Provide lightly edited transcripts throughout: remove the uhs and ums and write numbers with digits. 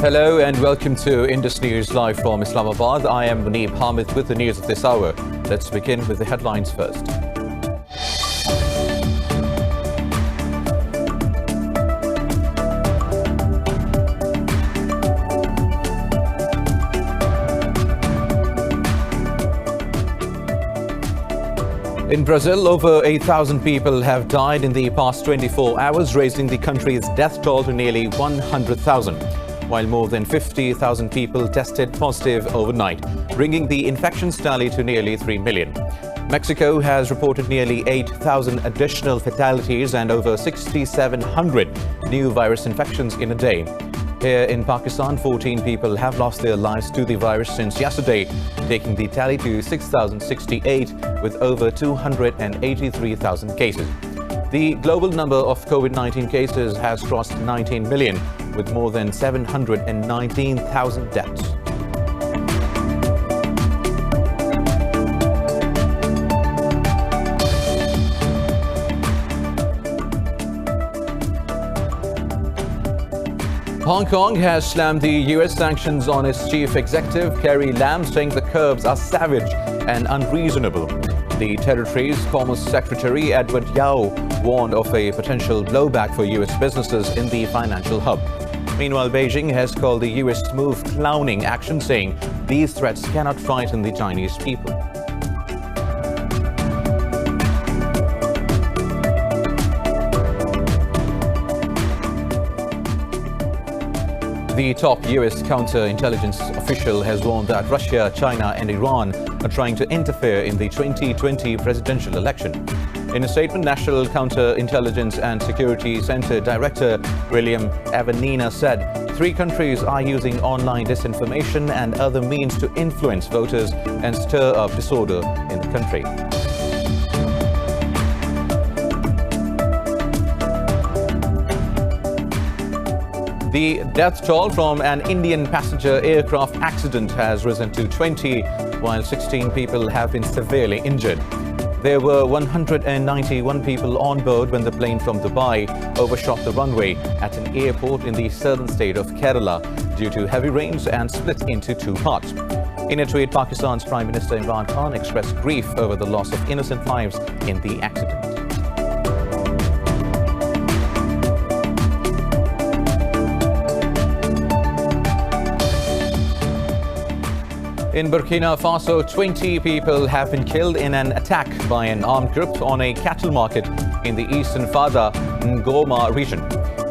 Hello and welcome to Indus News live from Islamabad. I am Muneeb Hamid with the news of this hour. Let's begin with the headlines first. In Brazil, over 8,000 people have died in the past 24 hours, raising the country's death toll to nearly 100,000. While more than 50,000 people tested positive overnight, bringing the infections tally to nearly 3 million. Mexico has reported nearly 8,000 additional fatalities and over 6,700 new virus infections in a day. Here in Pakistan, 14 people have lost their lives to the virus since yesterday, taking the tally to 6,068 with over 283,000 cases. The global number of COVID-19 cases has crossed 19 million, with more than 719,000 deaths. Hong Kong has slammed the US sanctions on its chief executive, Carrie Lam, saying the curbs are savage and unreasonable. The territory's Commerce Secretary, Edward Yao, warned of a potential blowback for US businesses in the financial hub. Meanwhile, Beijing has called the US move clowning action, saying these threats cannot frighten the Chinese people. The top US counterintelligence official has warned that Russia, China and Iran are trying to interfere in the 2020 presidential election. In a statement, National Counterintelligence and Security Center Director William Avenina said 3 countries are using online disinformation and other means to influence voters and stir up disorder in the country. The death toll from an Indian passenger aircraft accident has risen to 20, while 16 people have been severely injured. There were 191 people on board when the plane from Dubai overshot the runway at an airport in the southern state of Kerala due to heavy rains and split into 2 parts. In a tweet, Pakistan's Prime Minister Imran Khan expressed grief over the loss of innocent lives in the accident. In Burkina Faso, 20 people have been killed in an attack by an armed group on a cattle market in the eastern Fada Ngoma region.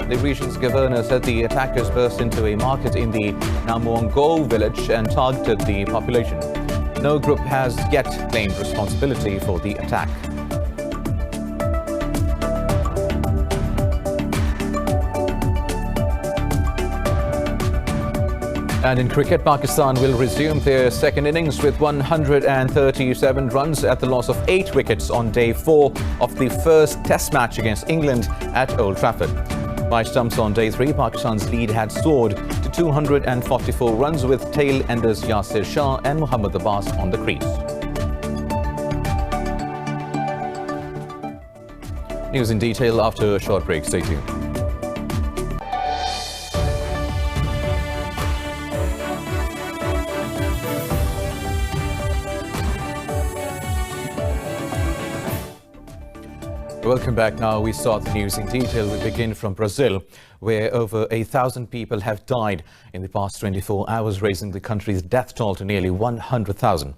The region's governor said the attackers burst into a market in the Namongo village and targeted the population. No group has yet claimed responsibility for the attack. And in cricket, Pakistan will resume their second innings with 137 runs at the loss of 8 wickets on day 4 of the first Test match against England at Old Trafford. By stumps on day 3, Pakistan's lead had soared to 244 runs with tail-enders Yasir Shah and Mohammad Abbas on the crease. News in detail after a short break. Stay tuned. Welcome back. Now we start the news in detail. We begin from Brazil, where over 8,000 people have died in the past 24 hours, raising the country's death toll to nearly 100,000.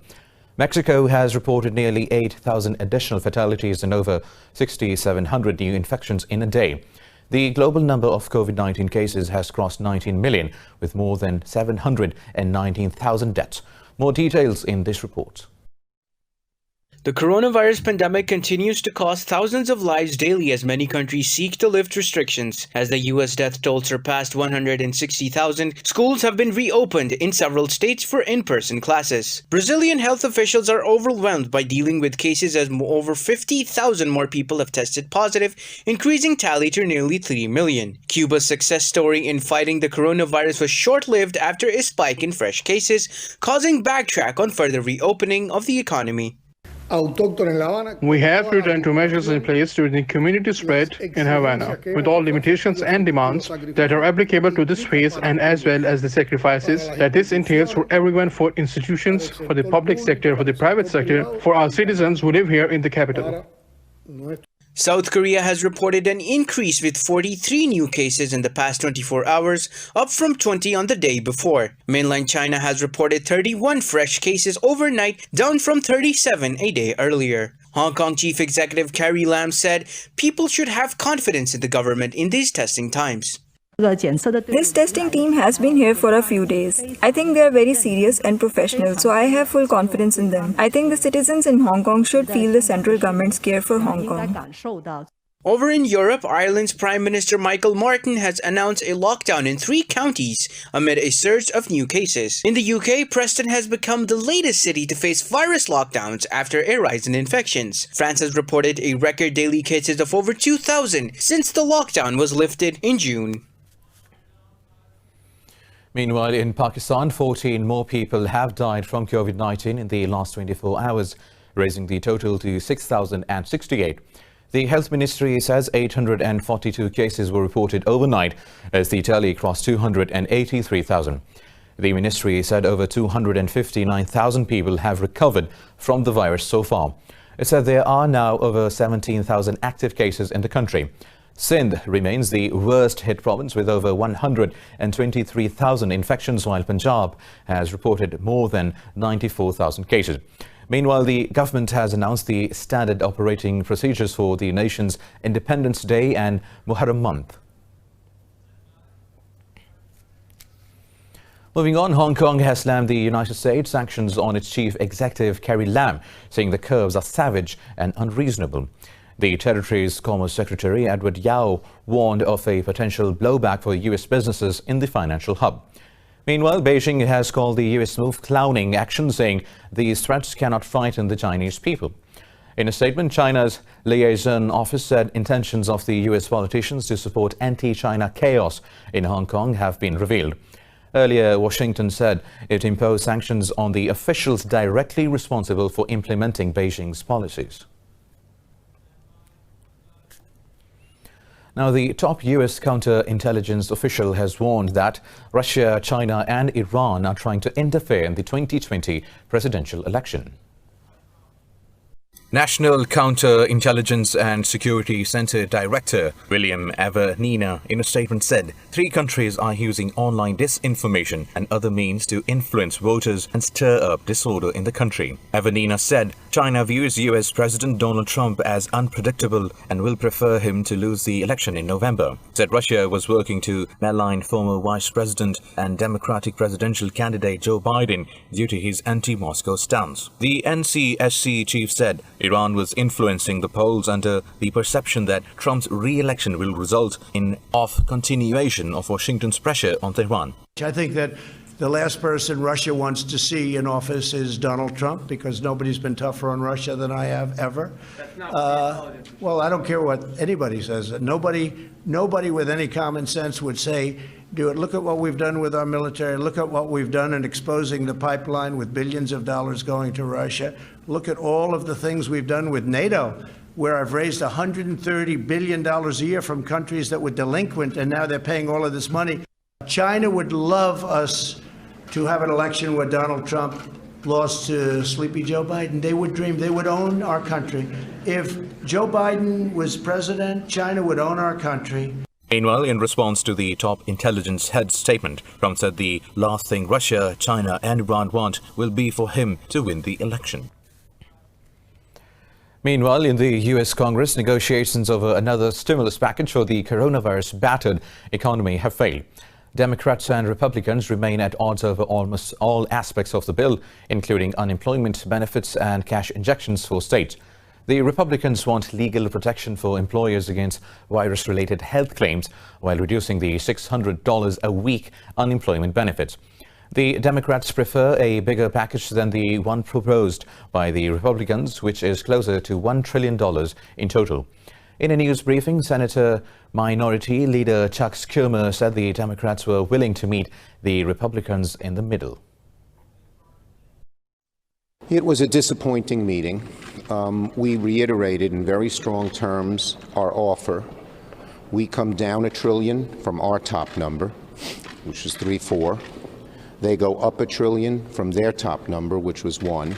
Mexico has reported nearly 8,000 additional fatalities and over 6,700 new infections in a day. The global number of COVID-19 cases has crossed 19 million, with more than 719,000 deaths. More details in this report. The coronavirus pandemic continues to cost thousands of lives daily as many countries seek to lift restrictions. As the U.S. death toll surpassed 160,000, schools have been reopened in several states for in-person classes. Brazilian health officials are overwhelmed by dealing with cases as over 50,000 more people have tested positive, increasing tally to nearly 3 million. Cuba's success story in fighting the coronavirus was short-lived after a spike in fresh cases, causing backtrack on further reopening of the economy. We have returned to measures in place to the community spread in Havana, with all limitations and demands that are applicable to this phase, and as well as the sacrifices that this entails for everyone, for institutions, for the public sector, for the private sector, for our citizens who live here in the capital. South Korea has reported an increase with 43 new cases in the past 24 hours, up from 20 on the day before. Mainland China has reported 31 fresh cases overnight, down from 37 a day earlier. Hong Kong Chief Executive Carrie Lam said people should have confidence in the government in these testing times. This testing team has been here for a few days. I think they are very serious and professional, so I have full confidence in them. I think the citizens in Hong Kong should feel the central government's care for Hong Kong. Over in Europe, Ireland's Prime Minister Michael Martin has announced a lockdown in 3 counties amid a surge of new cases. In the UK, Preston has become the latest city to face virus lockdowns after a rise in infections. France has reported a record daily cases of over 2,000 since the lockdown was lifted in June. Meanwhile, in Pakistan, 14 more people have died from COVID-19 in the last 24 hours, raising the total to 6,068. The Health Ministry says 842 cases were reported overnight as the tally crossed 283,000. The ministry said over 259,000 people have recovered from the virus so far. It said there are now over 17,000 active cases in the country. Sindh remains the worst hit province with over 123,000 infections, while Punjab has reported more than 94,000 cases. Meanwhile, the government has announced the standard operating procedures for the nation's Independence Day and Muharram month. Moving on, Hong Kong has slammed the United States sanctions on its chief executive, Carrie Lam, saying the curbs are savage and unreasonable. The territory's Commerce Secretary, Edward Yao, warned of a potential blowback for U.S. businesses in the financial hub. Meanwhile, Beijing has called the U.S. move clowning action, saying these threats cannot frighten the Chinese people. In a statement, China's liaison office said intentions of the U.S. politicians to support anti-China chaos in Hong Kong have been revealed. Earlier, Washington said it imposed sanctions on the officials directly responsible for implementing Beijing's policies. Now, the top U.S. counterintelligence official has warned that Russia, China and Iran are trying to interfere in the 2020 presidential election. National Counterintelligence and Security Center Director William Avernina, in a statement, said 3 countries are using online disinformation and other means to influence voters and stir up disorder in the country. Avernina said China views U.S. President Donald Trump as unpredictable and will prefer him to lose the election in November. Said Russia was working to malign former Vice President and Democratic presidential candidate Joe Biden due to his anti-Moscow stance. The NCSC chief said Iran was influencing the polls under the perception that Trump's re-election will result in continuation of Washington's pressure on Tehran. I think that the last person Russia wants to see in office is Donald Trump, because nobody's been tougher on Russia than I have ever. Well, I don't care what anybody says. Nobody with any common sense would say, do it. Look at what we've done with our military. Look at what we've done in exposing the pipeline with billions of dollars going to Russia. Look at all of the things we've done with NATO, where I've raised $130 billion a year from countries that were delinquent, and now they're paying all of this money. China would love us to have an election where Donald Trump lost to sleepy Joe Biden. They would dream. They would own our country. If Joe Biden was president, China would own our country. Meanwhile, in response to the top intelligence head's statement, Trump said the last thing Russia, China and Iran want will be for him to win the election. Meanwhile, in the U.S. Congress, negotiations over another stimulus package for the coronavirus-battered economy have failed. Democrats and Republicans remain at odds over almost all aspects of the bill, including unemployment benefits and cash injections for states. The Republicans want legal protection for employers against virus-related health claims while reducing the $600 a week unemployment benefits. The Democrats prefer a bigger package than the one proposed by the Republicans, which is closer to $1 trillion in total. In a news briefing, Senator Minority Leader Chuck Schumer said the Democrats were willing to meet the Republicans in the middle. It was a disappointing meeting. we reiterated in very strong terms our offer. We come down $1 trillion from our top number, which is 3.4. They go up $1 trillion from their top number, which was 1.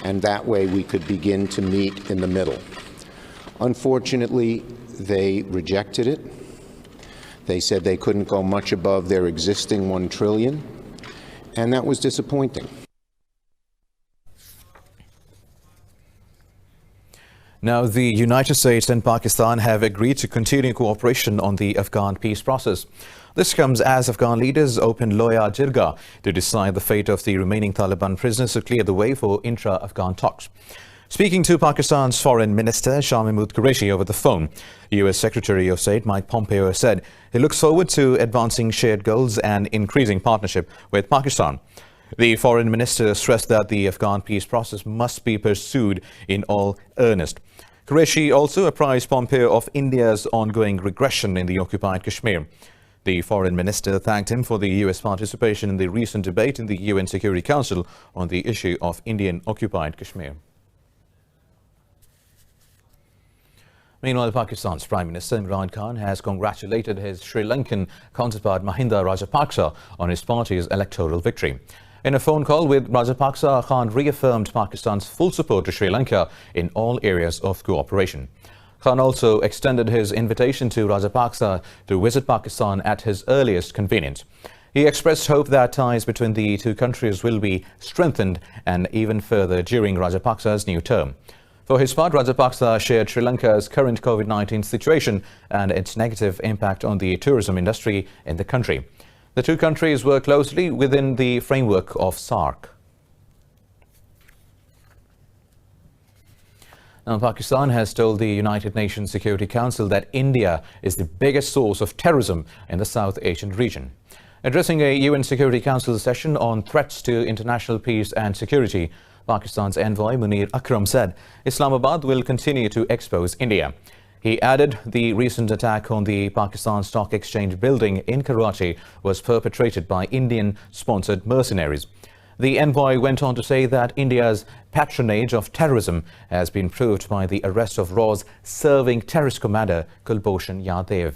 And that way we could begin to meet in the middle. Unfortunately, they rejected it. They said they couldn't go much above their existing $1 trillion, and that was disappointing. Now, the United States and Pakistan have agreed to continue cooperation on the Afghan peace process. This comes as Afghan leaders open Loya Jirga to decide the fate of the remaining Taliban prisoners to clear the way for intra-Afghan talks. Speaking to Pakistan's Foreign Minister Shah Mahmood Qureshi over the phone, U.S. Secretary of State Mike Pompeo said he looks forward to advancing shared goals and increasing partnership with Pakistan. The foreign minister stressed that the Afghan peace process must be pursued in all earnest. Qureshi also apprised Pompeo of India's ongoing regression in the occupied Kashmir. The foreign minister thanked him for the U.S. participation in the recent debate in the UN Security Council on the issue of Indian-occupied Kashmir. Meanwhile, Pakistan's Prime Minister Imran Khan has congratulated his Sri Lankan counterpart Mahinda Rajapaksa on his party's electoral victory. In a phone call with Rajapaksa, Khan reaffirmed Pakistan's full support to Sri Lanka in all areas of cooperation. Khan also extended his invitation to Rajapaksa to visit Pakistan at his earliest convenience. He expressed hope that ties between the two countries will be strengthened and even further during Rajapaksa's new term. For his part, Rajapaksa shared Sri Lanka's current COVID-19 situation and its negative impact on the tourism industry in the country. The two countries work closely within the framework of SAARC. Now, Pakistan has told the United Nations Security Council that India is the biggest source of terrorism in the South Asian region. Addressing a UN Security Council session on threats to international peace and security, Pakistan's envoy Munir Akram said Islamabad will continue to expose India. He added the recent attack on the Pakistan Stock Exchange building in Karachi was perpetrated by Indian-sponsored mercenaries. The envoy went on to say that India's patronage of terrorism has been proved by the arrest of RAW's serving terrorist commander Kulbhushan Yadav.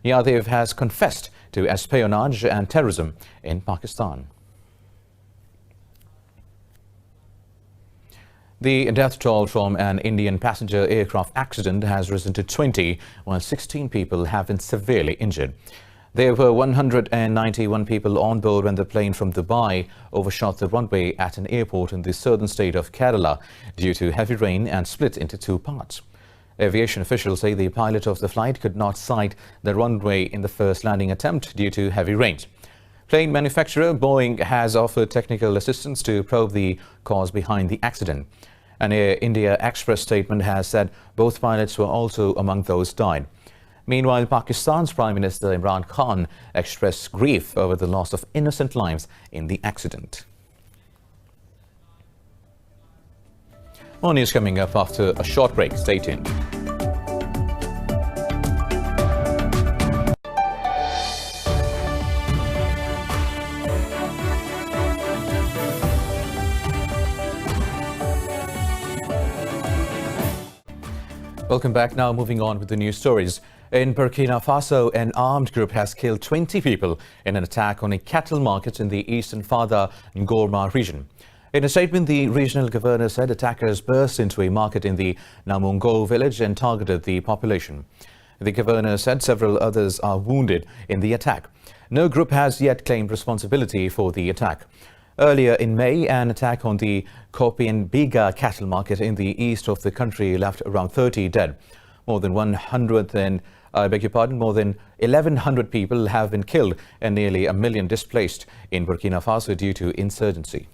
Yadav has confessed to espionage and terrorism in Pakistan. The death toll from an Indian passenger aircraft accident has risen to 20, while 16 people have been severely injured. There were 191 people on board when the plane from Dubai overshot the runway at an airport in the southern state of Kerala due to heavy rain and split into two parts. Aviation officials say the pilot of the flight could not sight the runway in the first landing attempt due to heavy rains. Plane manufacturer Boeing has offered technical assistance to probe the cause behind the accident. An Air India Express statement has said both pilots were also among those died. Meanwhile, Pakistan's Prime Minister Imran Khan expressed grief over the loss of innocent lives in the accident. More news coming up after a short break. Stay tuned. Welcome back. Now moving on with the news stories. In Burkina Faso, an armed group has killed 20 people in an attack on a cattle market in the eastern Fada Ngorma region. In a statement, the regional governor said attackers burst into a market in the Namungo village and targeted the population. The governor said several others are wounded in the attack. No group has yet claimed responsibility for the attack. Earlier in May, an attack on the Kopienbiga cattle market in the east of the country left around 30 dead. More than 1,100 people have been killed and nearly 1 million displaced in Burkina Faso due to insurgency.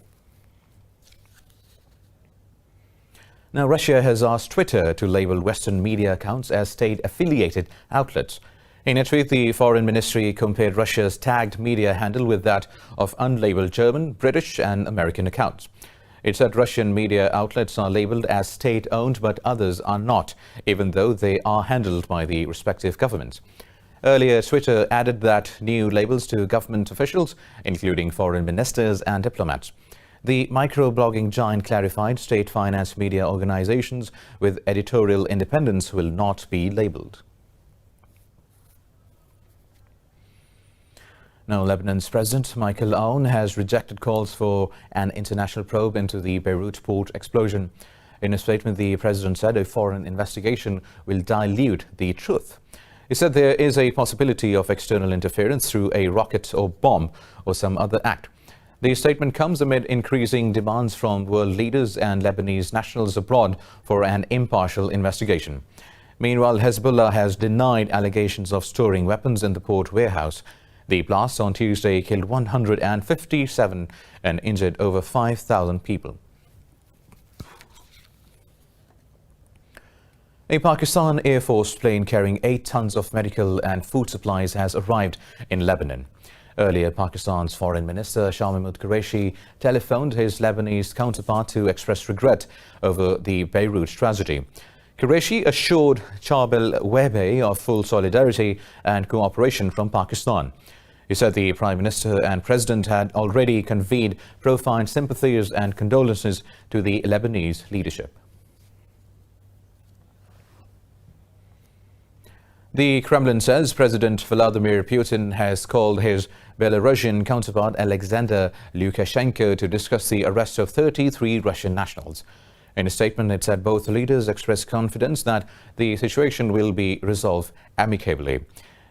Now, Russia has asked Twitter to label Western media accounts as state-affiliated outlets. In a tweet, the Foreign Ministry compared Russia's tagged media handle with that of unlabeled German, British and American accounts. It said Russian media outlets are labeled as state-owned, but others are not, even though they are handled by the respective governments. Earlier, Twitter added that new labels to government officials, including foreign ministers and diplomats. The microblogging giant clarified state-financed media organizations with editorial independence will not be labeled. Now, Lebanon's President Michael Aoun has rejected calls for an international probe into the Beirut port explosion. In a statement, the president said a foreign investigation will dilute the truth. He said there is a possibility of external interference through a rocket or bomb or some other act. The statement comes amid increasing demands from world leaders and Lebanese nationals abroad for an impartial investigation. Meanwhile, Hezbollah has denied allegations of storing weapons in the port warehouse. The blast on Tuesday killed 157 and injured over 5,000 people. A Pakistan Air Force plane carrying 8 tons of medical and food supplies has arrived in Lebanon. Earlier, Pakistan's Foreign Minister Shah Mahmood Qureshi telephoned his Lebanese counterpart to express regret over the Beirut tragedy. Qureshi assured Charbel Wehbe of full solidarity and cooperation from Pakistan. He said the Prime Minister and President had already conveyed profound sympathies and condolences to the Lebanese leadership. The Kremlin says President Vladimir Putin has called his Belarusian counterpart Alexander Lukashenko to discuss the arrest of 33 Russian nationals. In a statement, it said both leaders expressed confidence that the situation will be resolved amicably.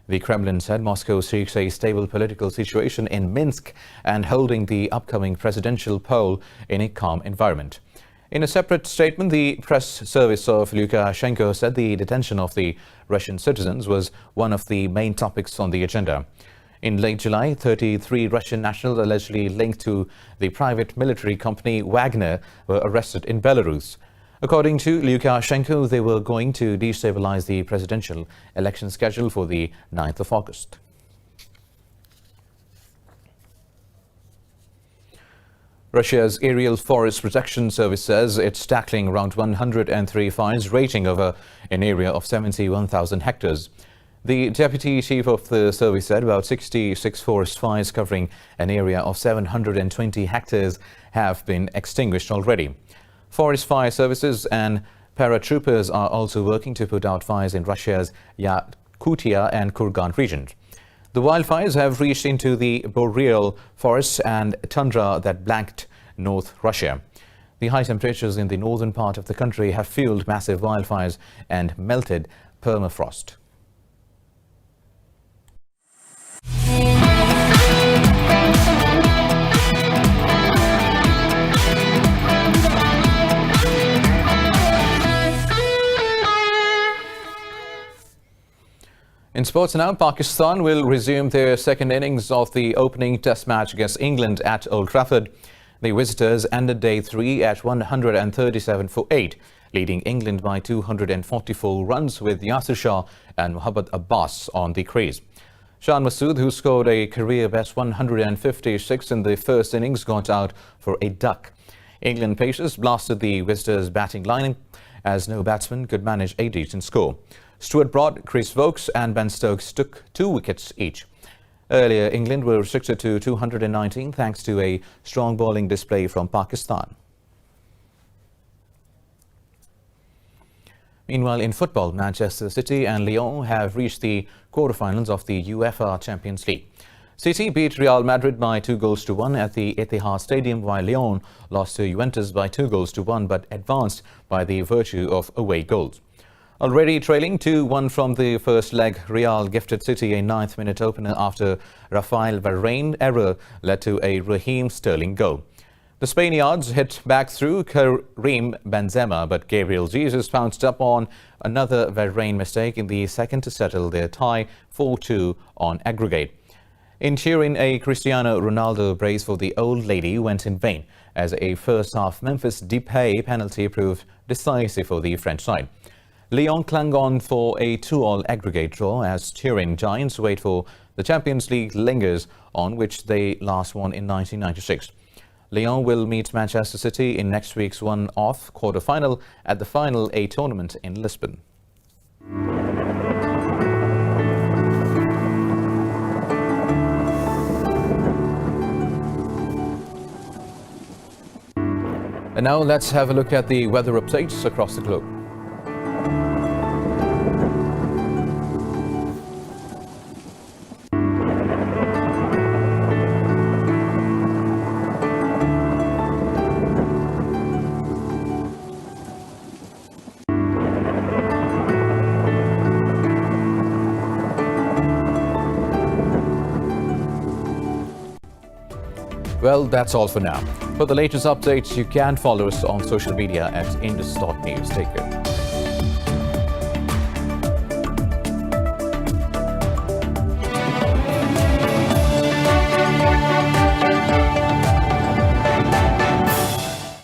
The Kremlin said Moscow seeks a stable political situation in Minsk and holding the upcoming presidential poll in a calm environment. In a separate statement, the press service of Lukashenko said the detention of the Russian citizens was one of the main topics on the agenda. In late July, 33 Russian nationals allegedly linked to the private military company Wagner were arrested in Belarus. According to Lukashenko, they were going to destabilize the presidential election schedule for the 9th of August. Russia's Aerial Forest Protection Service says it's tackling around 103 fires ranging over an area of 71,000 hectares. The deputy chief of the service said about 66 forest fires covering an area of 720 hectares have been extinguished already. Forest fire services and paratroopers are also working to put out fires in Russia's Yakutia and Kurgan regions. The wildfires have reached into the boreal forests and tundra that blanked North Russia. The high temperatures in the northern part of the country have fueled massive wildfires and melted permafrost. In sports now, Pakistan will resume their second innings of the opening test match against England at Old Trafford. The visitors ended day 3 at 137 for 8, leading England by 244 runs with Yasir Shah and Mohammad Abbas on the crease. Shan Masood, who scored a career-best 156 in the first innings, got out for a duck. England pacers blasted the visitors' batting line as no batsman could manage a decent score. Stuart Broad, Chris Vokes and Ben Stokes took 2 wickets each. Earlier, England were restricted to 219 thanks to a strong bowling display from Pakistan. Meanwhile, in football, Manchester City and Lyon have reached the quarterfinals of the UEFA Champions League. City beat Real Madrid by 2-1 at the Etihad Stadium, while Lyon lost to Juventus by 2-1 but advanced by the virtue of away goals. Already trailing 2-1 from the first leg, Real gifted City a 9th-minute opener after Rafael Varane error led to a Raheem Sterling goal. The Spaniards hit back through Karim Benzema, but Gabriel Jesus pounced up on another Varane mistake in the second to settle their tie 4-2 on aggregate. In Turin, a Cristiano Ronaldo brace for the old lady went in vain, as a first-half Memphis Depay penalty proved decisive for the French side. Lyon clung on for a 2-2 aggregate draw as Turin Giants wait for the Champions League lingers on which they last won in 1996. Lyon will meet Manchester City in next week's one-off quarter-final at the Final A tournament in Lisbon. And now let's have a look at the weather updates across the globe. Well, that's all for now. For the latest updates, you can follow us on social media at indus.news. Take care.